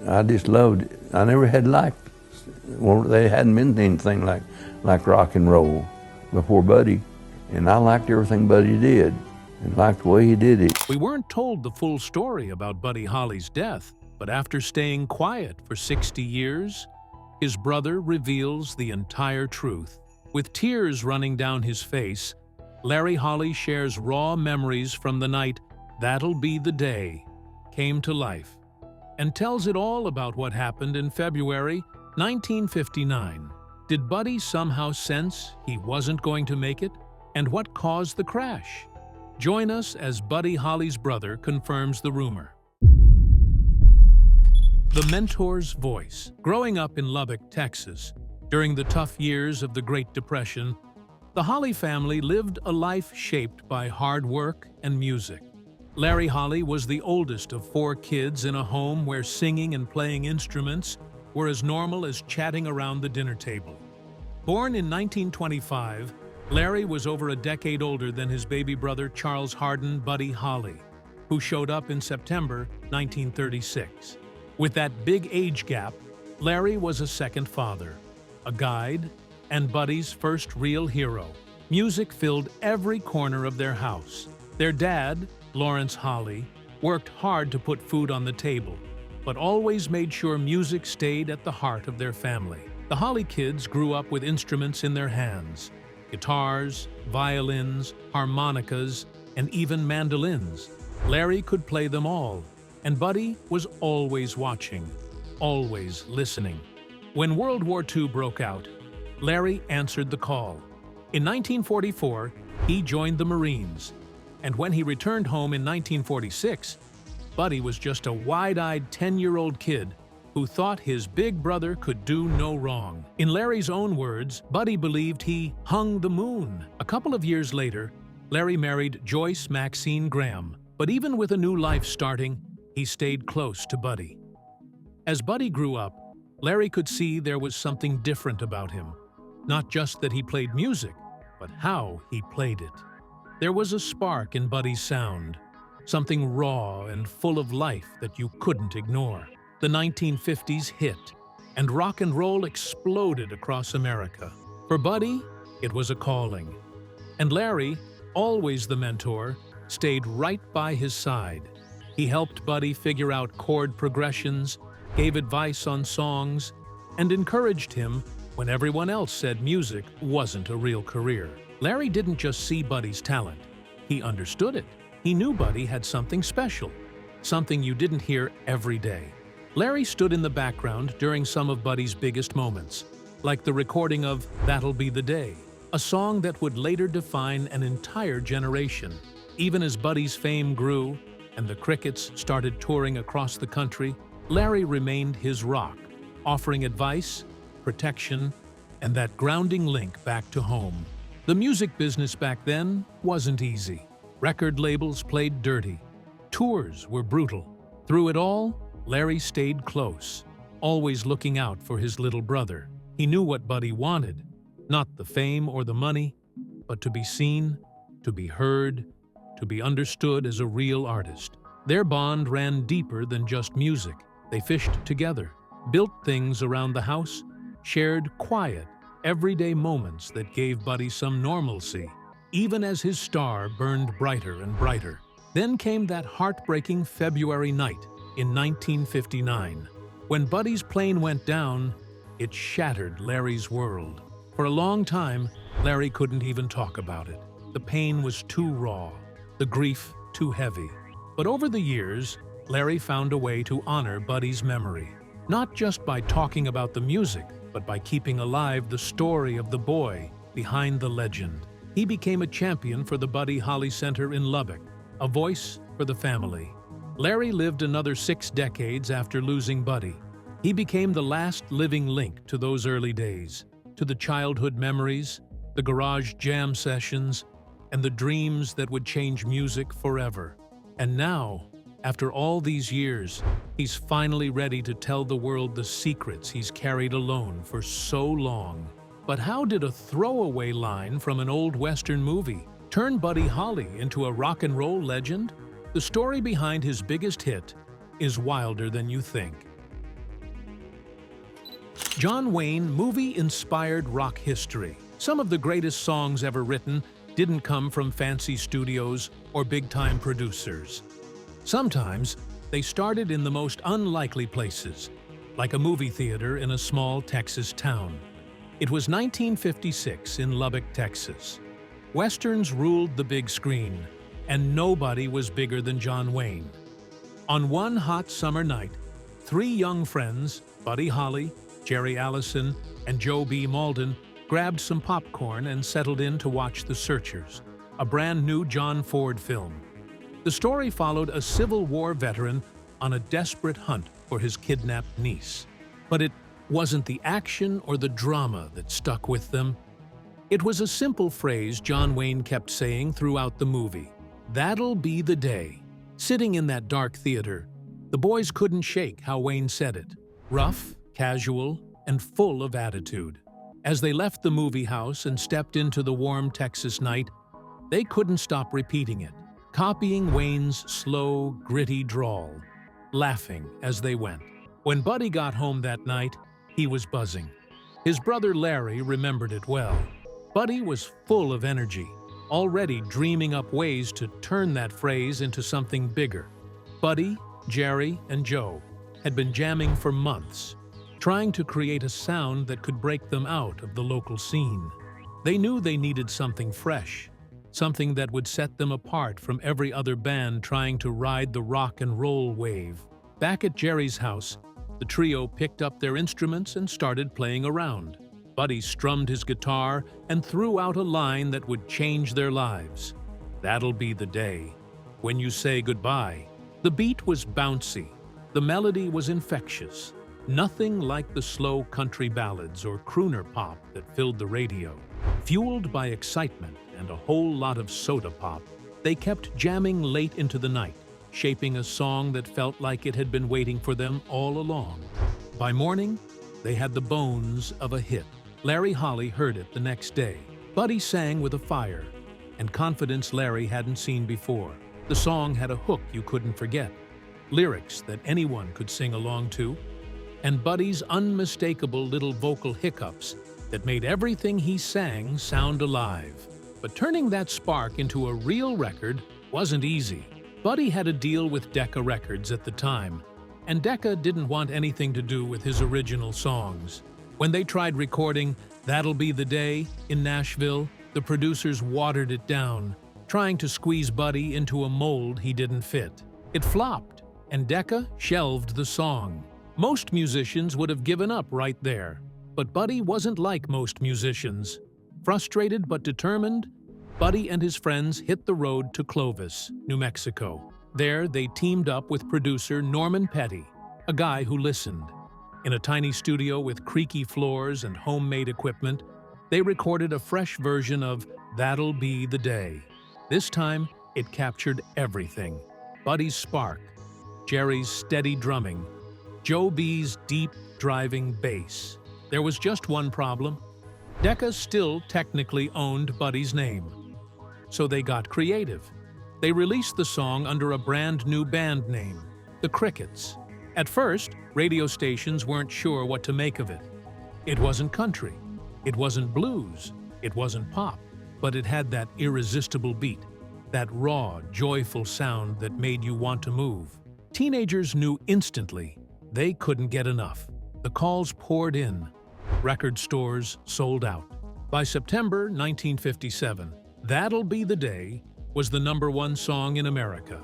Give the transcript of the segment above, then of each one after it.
I just loved it. I never had liked, well, they hadn't been anything like rock and roll before Buddy, and I liked everything Buddy did and liked the way he did it. We weren't told the full story about Buddy Holly's death, but after staying quiet for 60 years, his brother reveals the entire truth. With tears running down his face, Larry Holley shares raw memories from the night That'll Be the Day came to life, and tells it all about what happened in February 1959. Did Buddy somehow sense he wasn't going to make it? And what caused the crash? Join us as Buddy Holly's brother confirms the rumor. The mentor's voice. Growing up in Lubbock, Texas, during the tough years of the Great Depression, the Holley family lived a life shaped by hard work and music. Larry Holley was the oldest of 4 kids in a home where singing and playing instruments were as normal as chatting around the dinner table. Born in 1925, Larry was over a decade older than his baby brother Charles Hardin Buddy Holley, who showed up in September 1936. With that big age gap, Larry was a second father, a guide, and Buddy's first real hero. Music filled every corner of their house. Their dad, Lawrence Holley, worked hard to put food on the table, but always made sure music stayed at the heart of their family. The Holley kids grew up with instruments in their hands: guitars, violins, harmonicas, and even mandolins. Larry could play them all, and Buddy was always watching, always listening. When World War II broke out, Larry answered the call. In 1944, he joined the Marines, and when he returned home in 1946, Buddy was just a wide-eyed 10-year-old kid who thought his big brother could do no wrong. In Larry's own words, Buddy believed he hung the moon. A couple of years later, Larry married Joyce Maxine Graham, but even with a new life starting, he stayed close to Buddy. As Buddy grew up, Larry could see there was something different about him. Not just that he played music, but how he played it. There was a spark in Buddy's sound, something raw and full of life that you couldn't ignore. The 1950s hit, and rock and roll exploded across America. For Buddy, it was a calling. And Larry, always the mentor, stayed right by his side. He helped Buddy figure out chord progressions, gave advice on songs, and encouraged him when everyone else said music wasn't a real career. Larry didn't just see Buddy's talent, he understood it. He knew Buddy had something special, something you didn't hear every day. Larry stood in the background during some of Buddy's biggest moments, like the recording of That'll Be the Day, a song that would later define an entire generation. Even as Buddy's fame grew and the Crickets started touring across the country, Larry remained his rock, offering advice, protection, and that grounding link back to home. The music business back then wasn't easy. Record labels played dirty. Tours were brutal. Through it all, Larry stayed close, always looking out for his little brother. He knew what Buddy wanted, not the fame or the money, but to be seen, to be heard, to be understood as a real artist. Their bond ran deeper than just music. They fished together, built things around the house, shared quiet, everyday moments that gave Buddy some normalcy, even as his star burned brighter and brighter. Then came that heartbreaking February night in 1959. When Buddy's plane went down, it shattered Larry's world. For a long time, Larry couldn't even talk about it. The pain was too raw, the grief too heavy. But over the years, Larry found a way to honor Buddy's memory, not just by talking about the music, but by keeping alive the story of the boy behind the legend. He became a champion for the Buddy Holley Center in Lubbock, a voice for the family. Larry lived another 6 decades after losing Buddy. He became the last living link to those early days, to the childhood memories, the garage jam sessions, and the dreams that would change music forever. And now, after all these years, he's finally ready to tell the world the secrets he's carried alone for so long. But how did a throwaway line from an old Western movie turn Buddy Holley into a rock and roll legend? The story behind his biggest hit is wilder than you think. John Wayne movie-inspired rock history. Some of the greatest songs ever written didn't come from fancy studios or big-time producers. Sometimes they started in the most unlikely places, like a movie theater in a small Texas town. It was 1956 in Lubbock, Texas. Westerns ruled the big screen, and nobody was bigger than John Wayne. On one hot summer night, three young friends, Buddy Holley, Jerry Allison, and Joe B. Malden, grabbed some popcorn and settled in to watch The Searchers, a brand new John Ford film. The story followed a Civil War veteran on a desperate hunt for his kidnapped niece. But it wasn't the action or the drama that stuck with them. It was a simple phrase John Wayne kept saying throughout the movie: "That'll be the day." Sitting in that dark theater, the boys couldn't shake how Wayne said it. Rough, casual, and full of attitude. As they left the movie house and stepped into the warm Texas night, they couldn't stop repeating it, copying Wayne's slow, gritty drawl, laughing as they went. When Buddy got home that night, he was buzzing. His brother Larry remembered it well. Buddy was full of energy, already dreaming up ways to turn that phrase into something bigger. Buddy, Jerry, and Joe had been jamming for months, trying to create a sound that could break them out of the local scene. They knew they needed something fresh, something that would set them apart from every other band trying to ride the rock and roll wave. Back at Jerry's house, the trio picked up their instruments and started playing around. Buddy strummed his guitar and threw out a line that would change their lives. "That'll be the day, when you say goodbye." The beat was bouncy. The melody was infectious. Nothing like the slow country ballads or crooner pop that filled the radio. Fueled by excitement and a whole lot of soda pop, they kept jamming late into the night, shaping a song that felt like it had been waiting for them all along. By morning, they had the bones of a hit. Larry Holley heard it the next day. Buddy sang with a fire and confidence Larry hadn't seen before. The song had a hook you couldn't forget, lyrics that anyone could sing along to, and Buddy's unmistakable little vocal hiccups that made everything he sang sound alive. But turning that spark into a real record wasn't easy. Buddy had a deal with Decca Records at the time, and Decca didn't want anything to do with his original songs. When they tried recording "That'll Be the Day" in Nashville, the producers watered it down, trying to squeeze Buddy into a mold he didn't fit. It flopped, and Decca shelved the song. Most musicians would have given up right there, but Buddy wasn't like most musicians. Frustrated but determined, Buddy and his friends hit the road to Clovis, New Mexico. There, they teamed up with producer Norman Petty, a guy who listened. In a tiny studio with creaky floors and homemade equipment, they recorded a fresh version of "That'll Be the Day." This time, it captured everything: Buddy's spark, Jerry's steady drumming, Joe B's deep, driving bass. There was just one problem. Decca still technically owned Buddy's name. So they got creative. They released the song under a brand new band name, The Crickets. At first, radio stations weren't sure what to make of it. It wasn't country, it wasn't blues, it wasn't pop, but it had that irresistible beat, that raw, joyful sound that made you want to move. Teenagers knew instantly they couldn't get enough. The calls poured in. Record stores sold out. By September 1957, "That'll Be the Day" was the #1 song in America,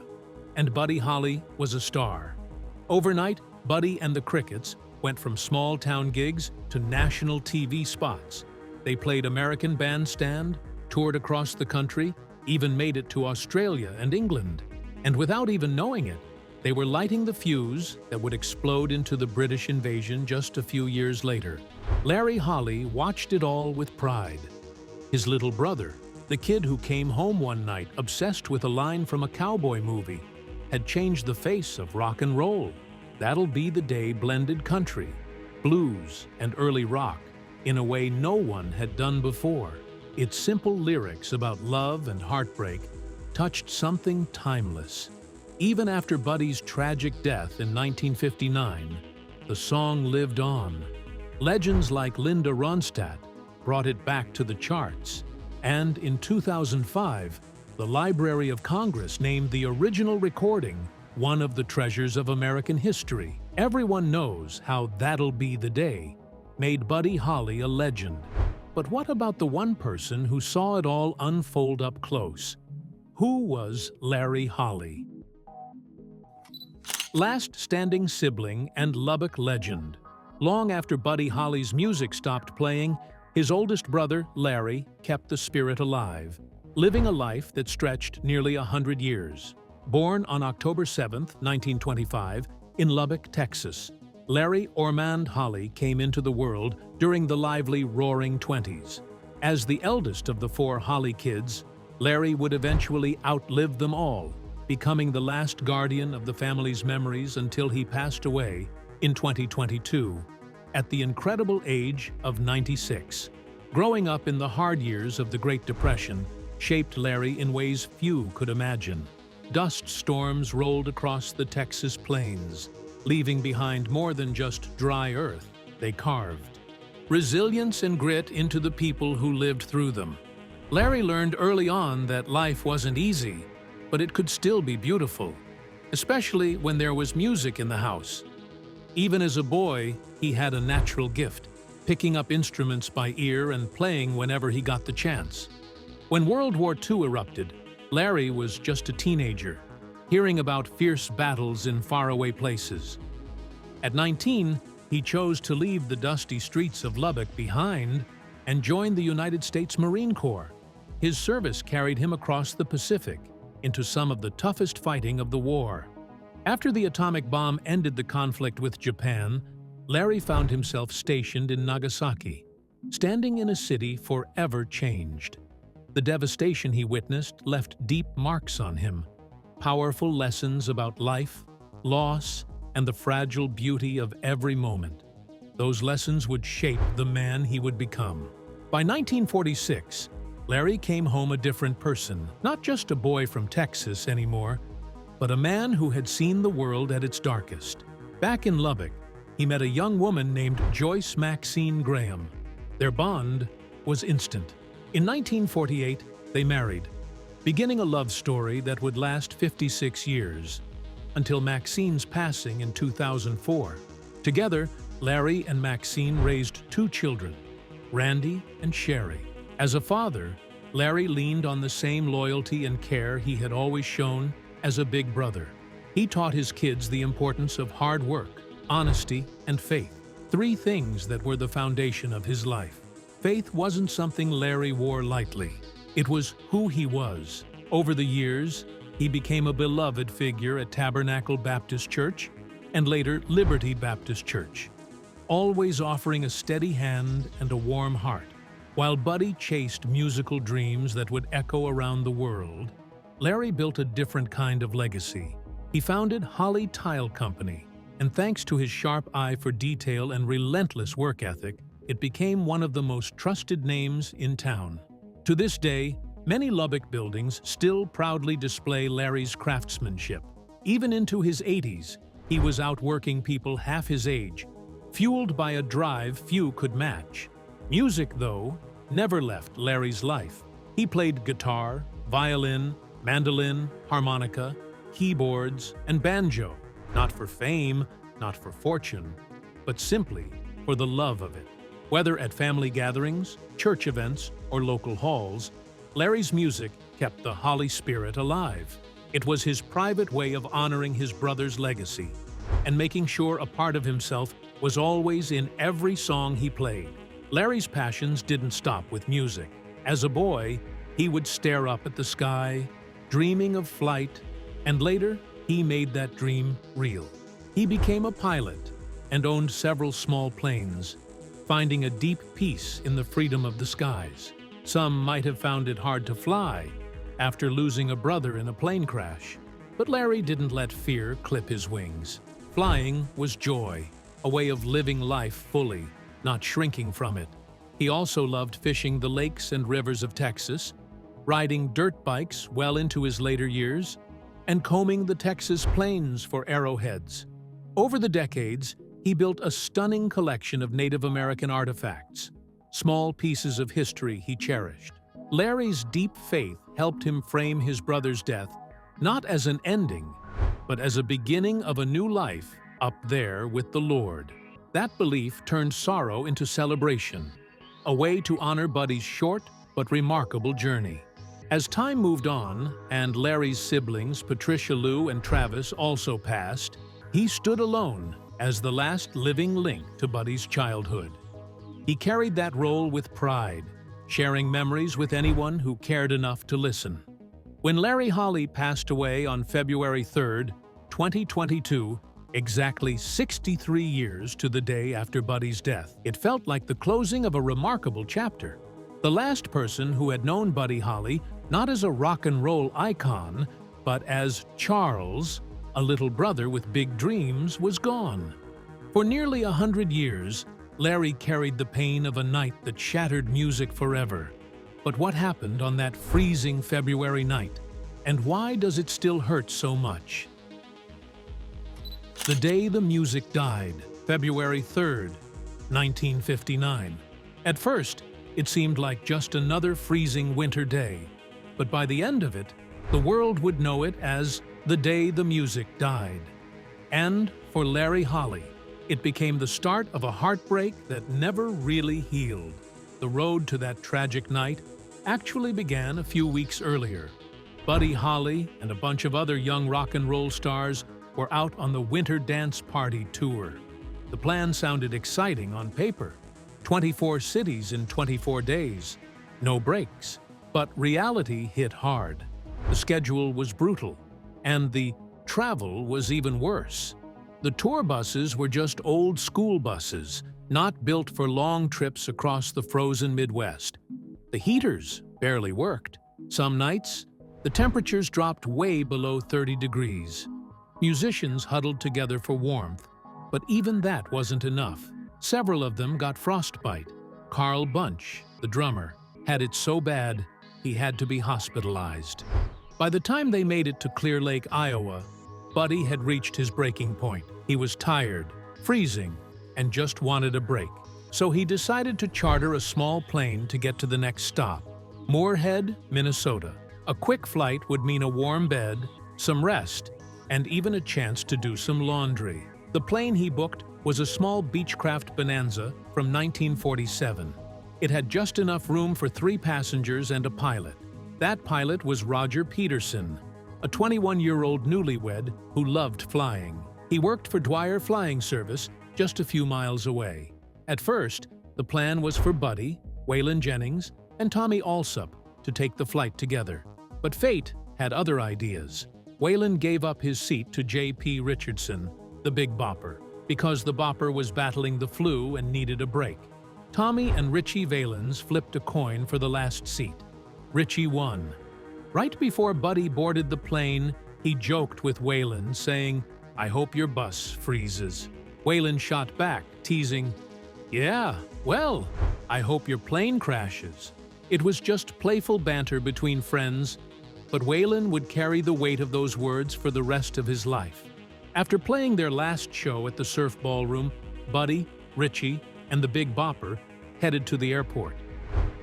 and Buddy Holley was a star. Overnight, Buddy and the Crickets went from small-town gigs to national TV spots. They played American Bandstand, toured across the country, even made it to Australia and England. And without even knowing it, they were lighting the fuse that would explode into the British invasion just a few years later. Larry Holley watched it all with pride. His little brother, the kid who came home one night obsessed with a line from a cowboy movie, had changed the face of rock and roll. "That'll Be the Day" blended country, blues, and early rock in a way no one had done before. Its simple lyrics about love and heartbreak touched something timeless. Even after Buddy's tragic death in 1959, the song lived on. Legends like Linda Ronstadt brought it back to the charts, and in 2005, the Library of Congress named the original recording one of the treasures of American history. Everyone knows how That'll Be the Day made Buddy Holly a legend. But what about the one person who saw it all unfold up close? Who was Larry Holley? Last standing sibling and Lubbock legend. Long after Buddy Holly's music stopped playing, his oldest brother, Larry, kept the spirit alive, living a life that stretched nearly 100 years. Born on October 7, 1925, in Lubbock, Texas, Larry Ormond Holley came into the world during the lively Roaring Twenties. As the eldest of the 4 Holley kids, Larry would eventually outlive them all, becoming the last guardian of the family's memories until he passed away in 2022, at the incredible age of 96. Growing up in the hard years of the Great Depression shaped Larry in ways few could imagine. Dust storms rolled across the Texas plains, leaving behind more than just dry earth. They carved resilience and grit into the people who lived through them. Larry learned early on that life wasn't easy, but it could still be beautiful, especially when there was music in the house. Even as a boy, he had a natural gift, picking up instruments by ear and playing whenever he got the chance. When World War II erupted, Larry was just a teenager, hearing about fierce battles in faraway places. At 19, he chose to leave the dusty streets of Lubbock behind and joined the United States Marine Corps. His service carried him across the Pacific into some of the toughest fighting of the war. After the atomic bomb ended the conflict with Japan, Larry found himself stationed in Nagasaki, standing in a city forever changed. The devastation he witnessed left deep marks on him, powerful lessons about life, loss, and the fragile beauty of every moment. Those lessons would shape the man he would become. By 1946, Larry came home a different person, not just a boy from Texas anymore, but a man who had seen the world at its darkest. Back in Lubbock, he met a young woman named Joyce Maxine Graham. Their bond was instant. In 1948, they married, beginning a love story that would last 56 years, until Maxine's passing in 2004. Together, Larry and Maxine raised 2 children, Randy and Sherry. As a father, Larry leaned on the same loyalty and care he had always shown as a big brother. He taught his kids the importance of hard work, honesty, and faith, 3 things that were the foundation of his life. Faith wasn't something Larry wore lightly. It was who he was. Over the years, he became a beloved figure at Tabernacle Baptist Church and later Liberty Baptist Church, always offering a steady hand and a warm heart. While Buddy chased musical dreams that would echo around the world, Larry built a different kind of legacy. He founded Holley Tile Company, and thanks to his sharp eye for detail and relentless work ethic, it became one of the most trusted names in town. To this day, many Lubbock buildings still proudly display Larry's craftsmanship. Even into his 80s, he was outworking people half his age, fueled by a drive few could match. Music, though, never left Larry's life. He played guitar, violin, mandolin, harmonica, keyboards, and banjo, not for fame, not for fortune, but simply for the love of it. Whether at family gatherings, church events, or local halls, Larry's music kept the Holley spirit alive. It was his private way of honoring his brother's legacy and making sure a part of himself was always in every song he played. Larry's passions didn't stop with music. As a boy, he would stare up at the sky, dreaming of flight, and later he made that dream real. He became a pilot and owned several small planes, finding a deep peace in the freedom of the skies. Some might have found it hard to fly after losing a brother in a plane crash, but Larry didn't let fear clip his wings. Flying was joy, a way of living life fully, not shrinking from it. He also loved fishing the lakes and rivers of Texas, riding dirt bikes well into his later years, and combing the Texas plains for arrowheads. Over the decades, He built a stunning collection of Native American artifacts, small pieces of history he cherished. Larry's deep faith helped him frame his brother's death not as an ending, but as a beginning of a new life up there with the Lord. That belief turned sorrow into celebration, a way to honor Buddy's short but remarkable journey. As time moved on, and Larry's siblings, Patricia Lou and Travis, also passed, he stood alone as the last living link to Buddy's childhood. He carried that role with pride, sharing memories with anyone who cared enough to listen. When Larry Holley passed away on February 3, 2022, exactly 63 years to the day after Buddy's death, it felt like the closing of a remarkable chapter. The last person who had known Buddy Holley not as a rock and roll icon, but as Charles, a little brother with big dreams, was gone. For nearly 100 years, Larry carried the pain of a night that shattered music forever. But what happened on that freezing February night? And why does it still hurt so much? The day the music died, February 3rd, 1959. At first, it seemed like just another freezing winter day. But by the end of it, the world would know it as the day the music died. And for Larry Holley, it became the start of a heartbreak that never really healed. The road to that tragic night actually began a few weeks earlier. Buddy Holley and a bunch of other young rock and roll stars were out on the Winter Dance Party tour. The plan sounded exciting on paper. 24 cities in 24 days. No breaks. But reality hit hard. The schedule was brutal, and the travel was even worse. The tour buses were just old school buses, not built for long trips across the frozen Midwest. The heaters barely worked. Some nights, the temperatures dropped way below 30 degrees. Musicians huddled together for warmth, but even that wasn't enough. Several of them got frostbite. Carl Bunch, the drummer, had it so bad he had to be hospitalized. By the time they made it to Clear Lake, Iowa, Buddy had reached his breaking point. He was tired, freezing, and just wanted a break. So he decided to charter a small plane to get to the next stop, Moorhead, Minnesota. A quick flight would mean a warm bed, some rest, and even a chance to do some laundry. The plane he booked was a small Beechcraft Bonanza from 1947. It had just enough room for 3 passengers and a pilot. That pilot was Roger Peterson, a 21-year-old newlywed who loved flying. He worked for Dwyer Flying Service just a few miles away. At first, the plan was for Buddy, Waylon Jennings, and Tommy Allsup to take the flight together. But fate had other ideas. Waylon gave up his seat to J.P. Richardson, the Big Bopper, because the Bopper was battling the flu and needed a break. Tommy and Richie Valens flipped a coin for the last seat. Richie won. Right before Buddy boarded the plane, he joked with Waylon, saying, "I hope your bus freezes." Waylon shot back, teasing, "Yeah, well, I hope your plane crashes." It was just playful banter between friends, but Waylon would carry the weight of those words for the rest of his life. After playing their last show at the Surf Ballroom, Buddy, Richie, and the Big Bopper headed to the airport.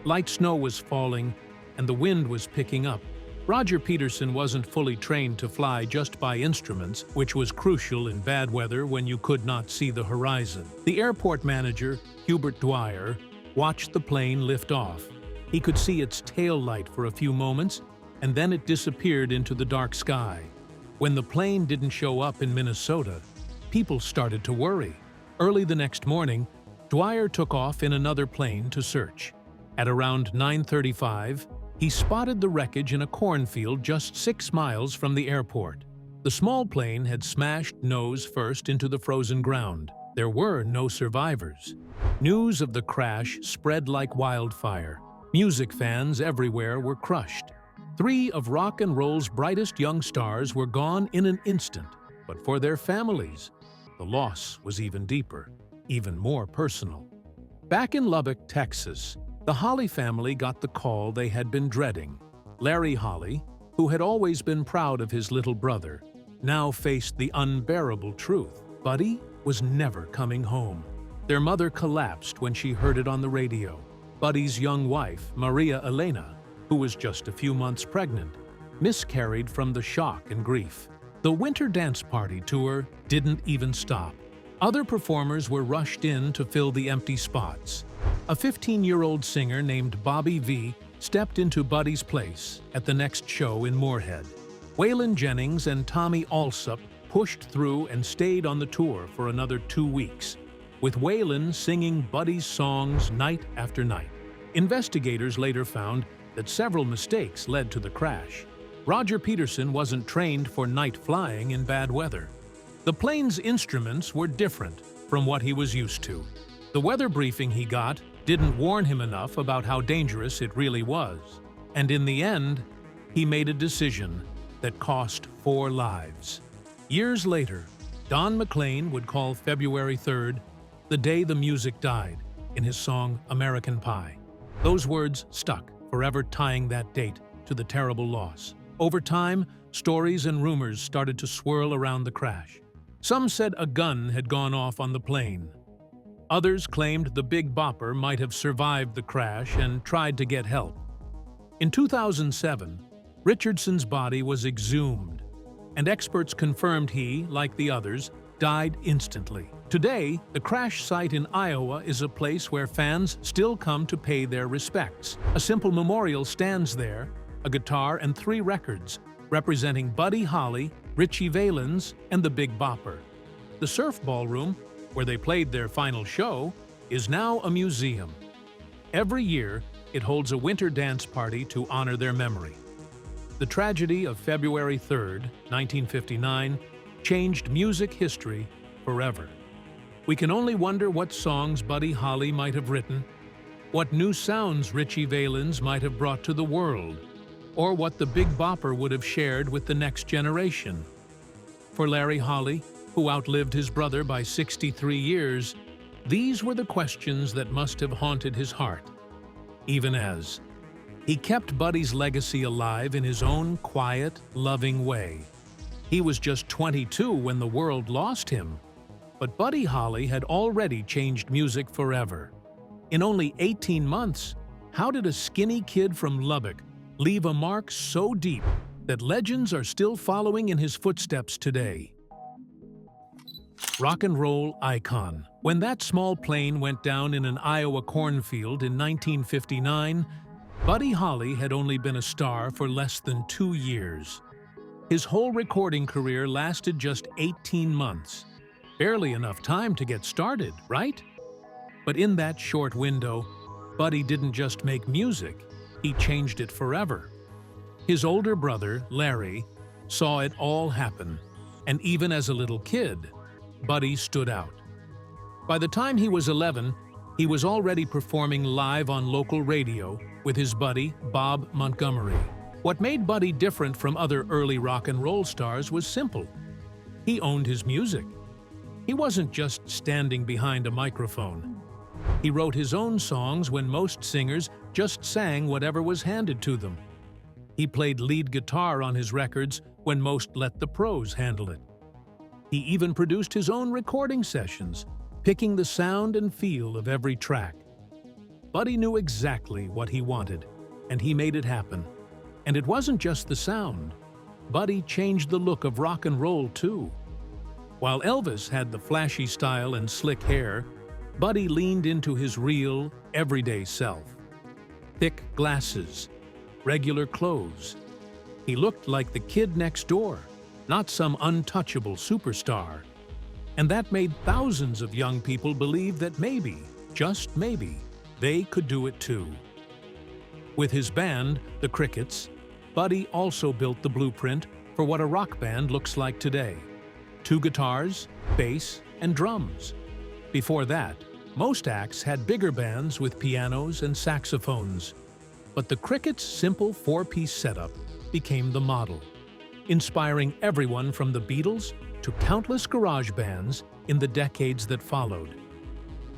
Light snow was falling, and the wind was picking up. Roger Peterson wasn't fully trained to fly just by instruments, which was crucial in bad weather when you could not see the horizon. The airport manager, Hubert Dwyer, watched the plane lift off. He could see its tail light for a few moments, and then it disappeared into the dark sky. When the plane didn't show up in Minnesota, people started to worry. Early the next morning, Dwyer took off in another plane to search. At around 9:35, he spotted the wreckage in a cornfield just 6 miles from the airport. The small plane had smashed nose first into the frozen ground. There were no survivors. News of the crash spread like wildfire. Music fans everywhere were crushed. 3 of rock and roll's brightest young stars were gone in an instant. But for their families, the loss was even deeper, even more personal. Back in Lubbock, Texas, the Holley family got the call they had been dreading. Larry Holley, who had always been proud of his little brother, now faced the unbearable truth. Buddy was never coming home. Their mother collapsed when she heard it on the radio. Buddy's young wife, Maria Elena, who was just a few months pregnant, miscarried from the shock and grief. The Winter Dance Party tour didn't even stop. Other performers were rushed in to fill the empty spots. A 15-year-old singer named Bobby V stepped into Buddy's place at the next show in Moorhead. Waylon Jennings and Tommy Allsup pushed through and stayed on the tour for another 2 weeks, with Waylon singing Buddy's songs night after night. Investigators later found that several mistakes led to the crash. Roger Peterson wasn't trained for night flying in bad weather. The plane's instruments were different from what he was used to. The weather briefing he got didn't warn him enough about how dangerous it really was. And in the end, he made a decision that cost 4 lives. Years later, Don McLean would call February 3rd the day the music died in his song American Pie. Those words stuck, forever tying that date to the terrible loss. Over time, stories and rumors started to swirl around the crash. Some said a gun had gone off on the plane. Others claimed the Big Bopper might have survived the crash and tried to get help. In 2007, Richardson's body was exhumed, and experts confirmed he, like the others, died instantly. Today, the crash site in Iowa is a place where fans still come to pay their respects. A simple memorial stands there, a guitar and 3 records, representing Buddy Holly, Ritchie Valens, and the Big Bopper. The Surf Ballroom, where they played their final show, is now a museum. Every year, it holds a winter dance party to honor their memory. The tragedy of February 3rd, 1959, changed music history forever. We can only wonder what songs Buddy Holly might have written, what new sounds Ritchie Valens might have brought to the world, or what the Big Bopper would have shared with the next generation. For Larry Holley, who outlived his brother by 63 years, these were the questions that must have haunted his heart, even as he kept Buddy's legacy alive in his own quiet, loving way. He was just 22 when the world lost him, but Buddy Holly had already changed music forever. In only 18 months, how did a skinny kid from Lubbock leave a mark so deep that legends are still following in his footsteps today? Rock and roll icon. When that small plane went down in an Iowa cornfield in 1959, Buddy Holly had only been a star for less than 2 years. His whole recording career lasted just 18 months. Barely enough time to get started, right? But in that short window, Buddy didn't just make music, he changed it forever. His older brother, Larry, saw it all happen, and even as a little kid, Buddy stood out. By the time he was 11, he was already performing live on local radio with his buddy, Bob Montgomery. What made Buddy different from other early rock and roll stars was simple. He owned his music. He wasn't just standing behind a microphone. He wrote his own songs when most singers just sang whatever was handed to them. He played lead guitar on his records when most let the pros handle it. He even produced his own recording sessions, picking the sound and feel of every track. Buddy knew exactly what he wanted, and he made it happen. And it wasn't just the sound. Buddy changed the look of rock and roll, too. While Elvis had the flashy style and slick hair, Buddy leaned into his real, everyday self. Thick glasses, regular clothes. He looked like the kid next door, not some untouchable superstar. And that made thousands of young people believe that maybe, just maybe, they could do it too. With his band, the Crickets, Buddy also built the blueprint for what a rock band looks like today. 2 guitars, bass, and drums. Before that, most acts had bigger bands with pianos and saxophones. But the Crickets' simple 4-piece setup became the model, inspiring everyone from the Beatles to countless garage bands in the decades that followed.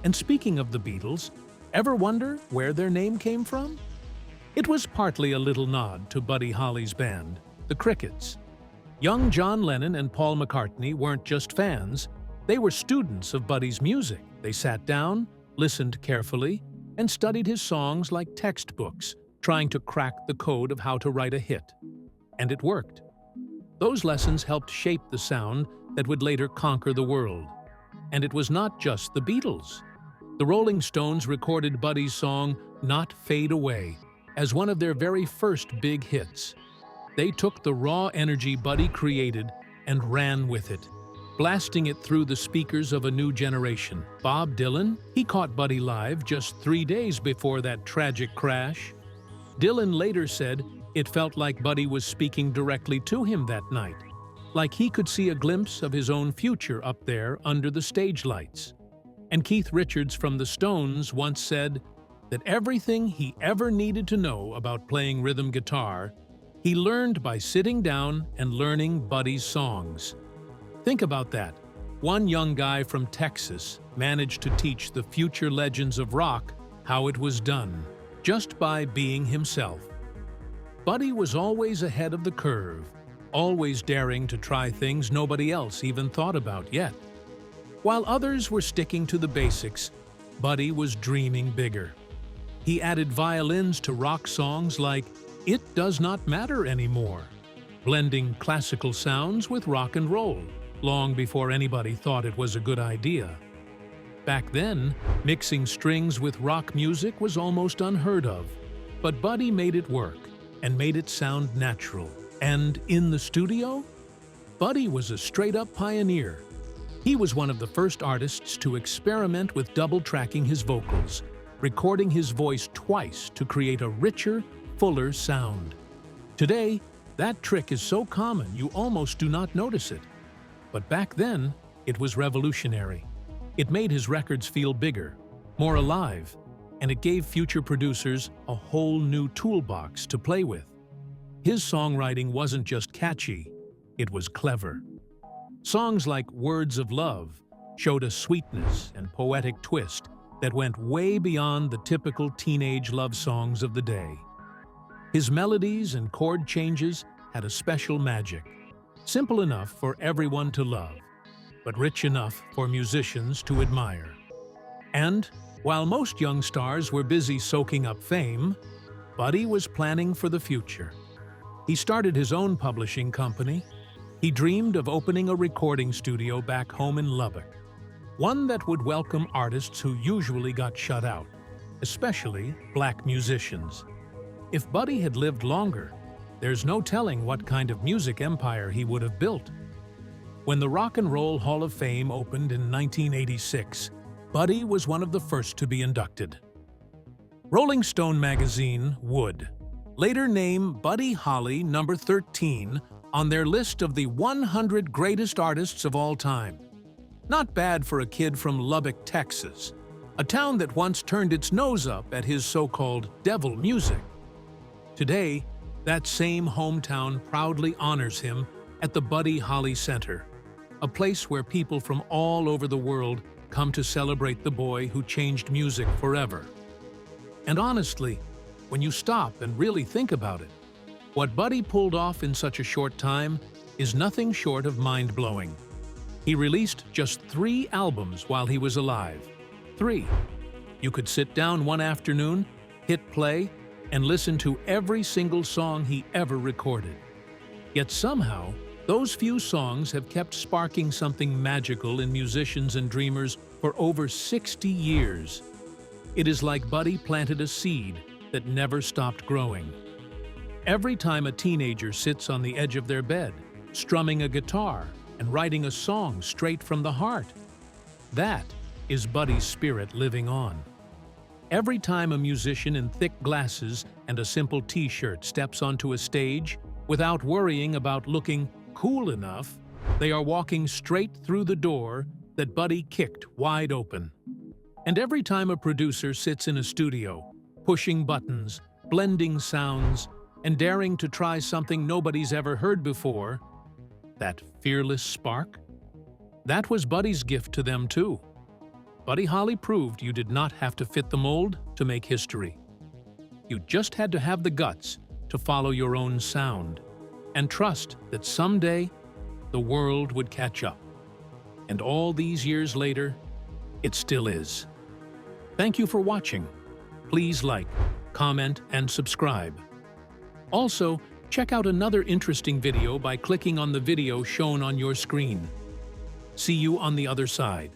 And speaking of the Beatles, ever wonder where their name came from? It was partly a little nod to Buddy Holly's band, the Crickets. Young John Lennon and Paul McCartney weren't just fans, They were students of Buddy's music. They sat down, listened carefully, and studied his songs like textbooks, trying to crack the code of how to write a hit. And it worked. Those lessons helped shape the sound that would later conquer the world. And it was not just the Beatles. The Rolling Stones recorded Buddy's song "Not Fade Away" as one of their very first big hits. They took the raw energy Buddy created and ran with it, blasting it through the speakers of a new generation. Bob Dylan, he caught Buddy live just 3 days before that tragic crash. Dylan later said it felt like Buddy was speaking directly to him that night, like he could see a glimpse of his own future up there under the stage lights. And Keith Richards from the Stones once said that everything he ever needed to know about playing rhythm guitar, he learned by sitting down and learning Buddy's songs. Think about that. One young guy from Texas managed to teach the future legends of rock how it was done, just by being himself. Buddy was always ahead of the curve, always daring to try things nobody else even thought about yet. While others were sticking to the basics, Buddy was dreaming bigger. He added violins to rock songs like "It Does Not Matter Anymore," blending classical sounds with rock and roll, long before anybody thought it was a good idea. Back then, mixing strings with rock music was almost unheard of, but Buddy made it work and made it sound natural. And in the studio, Buddy was a straight-up pioneer. He was one of the first artists to experiment with double-tracking his vocals, recording his voice twice to create a richer, fuller sound. Today, that trick is so common you almost do not notice it. But back then, it was revolutionary. It made his records feel bigger, more alive, and it gave future producers a whole new toolbox to play with. His songwriting wasn't just catchy, it was clever. Songs like "Words of Love" showed a sweetness and poetic twist that went way beyond the typical teenage love songs of the day. His melodies and chord changes had a special magic, simple enough for everyone to love, but rich enough for musicians to admire. And while most young stars were busy soaking up fame, Buddy was planning for the future. He started his own publishing company. He dreamed of opening a recording studio back home in Lubbock, one that would welcome artists who usually got shut out, especially black musicians. If Buddy had lived longer, there's no telling what kind of music empire he would have built. When the Rock and Roll Hall of Fame opened in 1986, Buddy was one of the first to be inducted. Rolling Stone magazine would later name Buddy Holly number 13 on their list of the 100 greatest artists of all time. Not bad for a kid from Lubbock, Texas, a town that once turned its nose up at his so-called devil music. Today, that same hometown proudly honors him at the Buddy Holly Center, a place where people from all over the world come to celebrate the boy who changed music forever. And honestly, when you stop and really think about it, what Buddy pulled off in such a short time is nothing short of mind-blowing. He released just 3 albums while he was alive. 3. You could sit down one afternoon, hit play, and listen to every single song he ever recorded. Yet somehow, those few songs have kept sparking something magical in musicians and dreamers for over 60 years. It is like Buddy planted a seed that never stopped growing. Every time a teenager sits on the edge of their bed, strumming a guitar and writing a song straight from the heart, that is Buddy's spirit living on. Every time a musician in thick glasses and a simple t-shirt steps onto a stage, without worrying about looking cool enough, they are walking straight through the door that Buddy kicked wide open. And every time a producer sits in a studio, pushing buttons, blending sounds, and daring to try something nobody's ever heard before, that fearless spark, that was Buddy's gift to them too. Buddy Holly proved you did not have to fit the mold to make history. You just had to have the guts to follow your own sound and trust that someday the world would catch up. And all these years later, it still is. Thank you for watching. Please like, comment, and subscribe. Also, check out another interesting video by clicking on the video shown on your screen. See you on the other side.